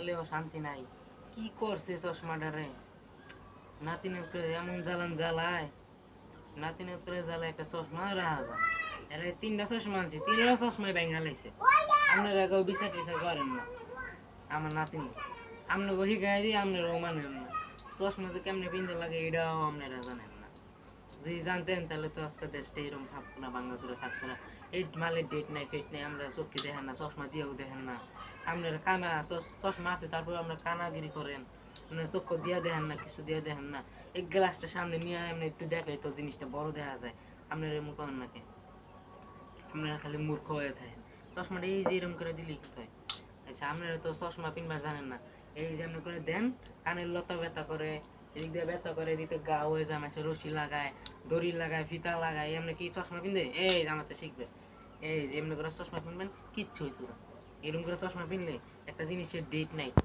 ঘুমালেও শান্তি নাই। কি করছে চশমাটারে? নাতিনের উপরে এমন জ্বালান জ্বালায়, নাতিনের উপরে জ্বালায় একটা চশমা রাখা যায়। এরা 3টা চশমা আনছে, 3টা চশমায় ভেঙে লাইছে। আপনারা কেউ বিচার টিচার করেন না আমার নাতিন। আপনাকে শিখাই দিই, আপনারাও মানেন না। চশমা যে কেমনে পিনতে লাগে এটাও আপনারা জানেন না। যদি জানতেন তাহলে তো আজকে দেশটা এরকম থাকতো না, বাংলাদেশে থাকতো না। এই মালের ডেট নাই ফেট নাই, আমরা চোখে দেখেন না, চশমা দিয়েও দেখেন না। আপনারা কানা চশমা আছে তারপরে আমরা কানাগিরি করেন, মানে চোখ দিয়ে দেখেন না, কিছু দিয়ে দেখেন না। এই গ্লাসটা সামনে নিয়ে এমনি একটু দেখলে তো জিনিসটা বড় দেখা যায়। আপনারা এমন করেন নাকি? আপনারা খালি মূর্খ হয়ে থাকেন। চশমাটা এই যে এরকম করে দিলেই কি হয়? আচ্ছা, আপনারা তো চশমা পিনবার জানেন না। এই যে এমনি করে দেন, কানের লতা ব্যথা করে, এদিক দিয়ে ব্যথা করে, এদিকে গা হয়ে যায়, মাসে রশি লাগায়, দড়ি লাগায়, ফিতা লাগায়, এমনি কি চশমা পিনবে? এই আমাতে শিখবে। এই যে এমনি করে চশমা পিনবেন, কিচ্ছু হইতো না। এরকম করে চশমা পিনলে একটা জিনিসের ডেট নাই।